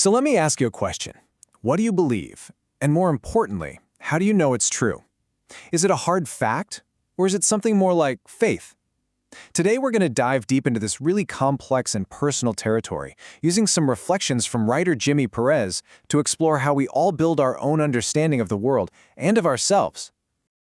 So let me ask you a question. What do you believe? And more importantly, how do you know it's true? Is it a hard fact, or is it something more like faith? Today we're going to dive deep into this really complex and personal territory, using some reflections from writer Jimmy Perez to explore how we all build our own understanding of the world and of ourselves.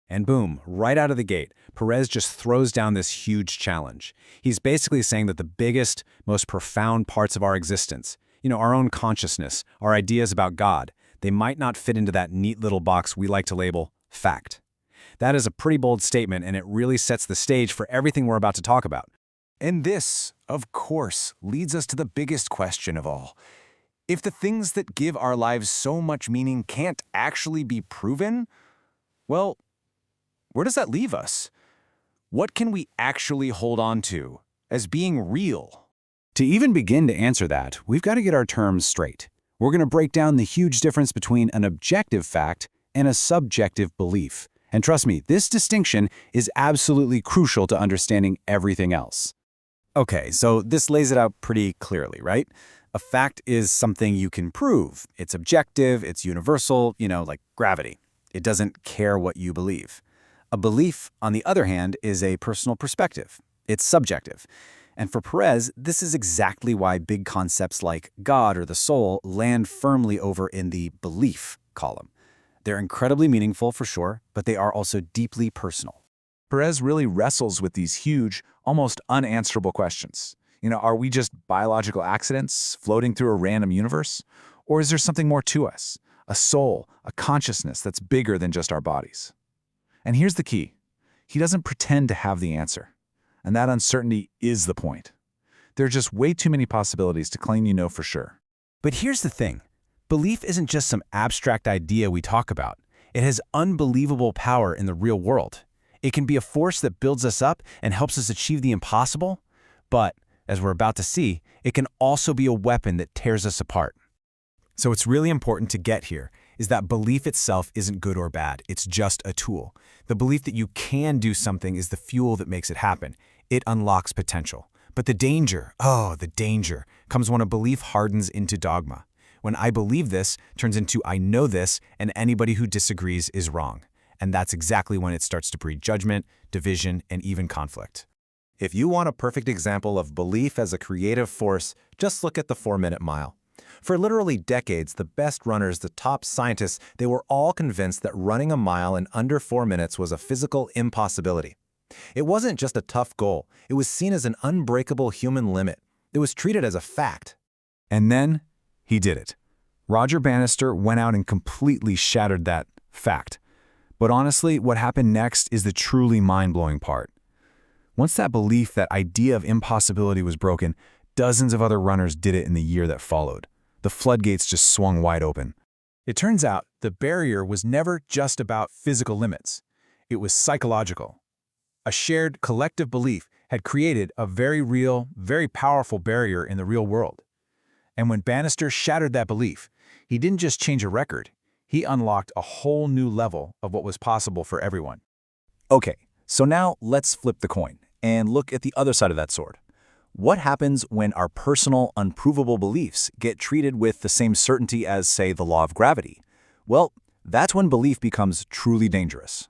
And boom, right out of the gate, Perez just throws down this huge challenge. He's basically saying that the biggest, most profound parts of our existence, our own consciousness, our ideas about God, they might not fit into that neat little box we like to label fact. That is a pretty bold statement, and it really sets the stage for everything we're about to talk about. And this, of course, leads us to the biggest question of all. If the things that give our lives so much meaning can't actually be proven, well, where does that leave us? What can we actually hold on to as being real? To even begin to answer that, we've got to get our terms straight. We're going to break down the huge difference between an objective fact and a subjective belief. And trust me, this distinction is absolutely crucial to understanding everything else. Okay, so this lays it out pretty clearly, right? A fact is something you can prove. It's objective, it's universal, like gravity. It doesn't care what you believe. A belief, on the other hand, is a personal perspective. It's subjective. And for Perez, this is exactly why big concepts like God or the soul land firmly over in the belief column. They're incredibly meaningful for sure, but they are also deeply personal. Perez really wrestles with these huge, almost unanswerable questions. Are we just biological accidents floating through a random universe? Or is there something more to us? A soul, a consciousness that's bigger than just our bodies? And here's the key. He doesn't pretend to have the answer. And that uncertainty is the point. There are just way too many possibilities to claim you know for sure. But here's the thing. Belief isn't just some abstract idea we talk about. It has unbelievable power in the real world. It can be a force that builds us up and helps us achieve the impossible. But, as we're about to see, it can also be a weapon that tears us apart. So what's really important to get here is that belief itself isn't good or bad. It's just a tool. The belief that you can do something is the fuel that makes it happen. It unlocks potential. But the danger, the danger, comes when a belief hardens into dogma. When I believe this turns into I know this, and anybody who disagrees is wrong. And that's exactly when it starts to breed judgment, division, and even conflict. If you want a perfect example of belief as a creative force, just look at the 4-minute mile. For literally decades, the best runners, the top scientists, they were all convinced that running a mile in under 4 minutes was a physical impossibility. It wasn't just a tough goal. It was seen as an unbreakable human limit. It was treated as a fact. And then he did it. Roger Bannister went out and completely shattered that fact. But honestly, what happened next is the truly mind-blowing part. Once that belief, that idea of impossibility was broken, dozens of other runners did it in the year that followed. The floodgates just swung wide open. It turns out the barrier was never just about physical limits. It was psychological. A shared collective belief had created a very real, very powerful barrier in the real world. And when Bannister shattered that belief, he didn't just change a record. He unlocked a whole new level of what was possible for everyone. Okay, so now let's flip the coin and look at the other side of that sword. What happens when our personal, unprovable beliefs get treated with the same certainty as, say, the law of gravity? Well, that's when belief becomes truly dangerous.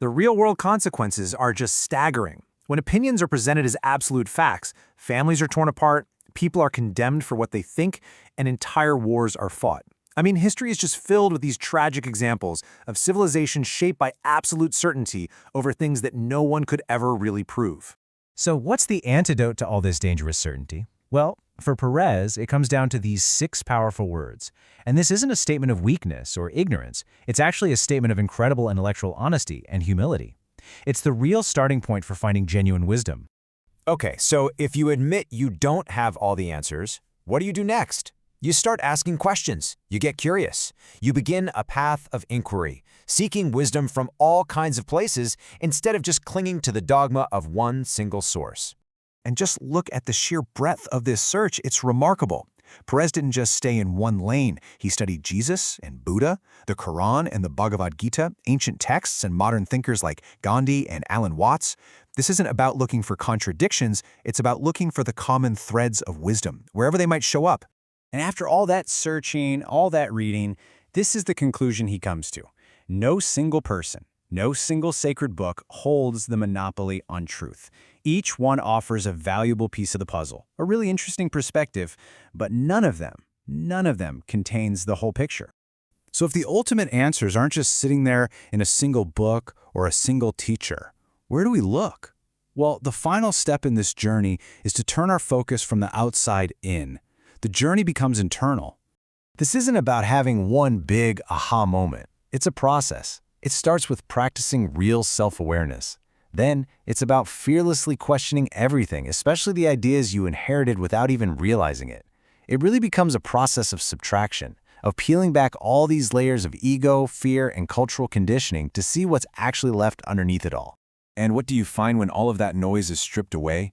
The real-world consequences are just staggering. When opinions are presented as absolute facts, families are torn apart, people are condemned for what they think, and entire wars are fought. I mean, history is just filled with these tragic examples of civilization shaped by absolute certainty over things that no one could ever really prove. So what's the antidote to all this dangerous certainty? Well, for Perez, it comes down to these 6 powerful words. And this isn't a statement of weakness or ignorance. It's actually a statement of incredible intellectual honesty and humility. It's the real starting point for finding genuine wisdom. Okay, so if you admit you don't have all the answers, what do you do next? You start asking questions. You get curious. You begin a path of inquiry, seeking wisdom from all kinds of places instead of just clinging to the dogma of one single source. And just look at the sheer breadth of this search. It's remarkable. Perez didn't just stay in one lane. He studied Jesus and Buddha, the Quran and the Bhagavad Gita, ancient texts and modern thinkers like Gandhi and Alan Watts. This isn't about looking for contradictions. It's about looking for the common threads of wisdom, wherever they might show up. And after all that searching, all that reading, this is the conclusion he comes to. No single person, no single sacred book holds the monopoly on truth. Each one offers a valuable piece of the puzzle, a really interesting perspective, but none of them contains the whole picture. So if the ultimate answers aren't just sitting there in a single book or a single teacher, where do we look? Well, the final step in this journey is to turn our focus from the outside in. The journey becomes internal. This isn't about having one big aha moment. It's a process. It starts with practicing real self-awareness. Then, it's about fearlessly questioning everything, especially the ideas you inherited without even realizing it. It really becomes a process of subtraction, of peeling back all these layers of ego, fear, and cultural conditioning to see what's actually left underneath it all. And what do you find when all of that noise is stripped away?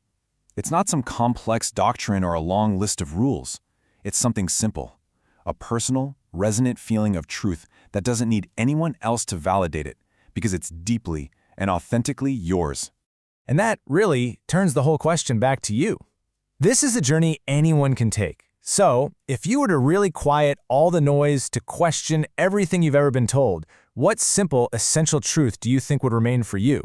It's not some complex doctrine or a long list of rules. It's something simple, a personal, resonant feeling of truth that doesn't need anyone else to validate it because it's deeply and authentically yours. And that really turns the whole question back to you. This is a journey anyone can take. So, if you were to really quiet all the noise to question everything you've ever been told, what simple, essential truth do you think would remain for you?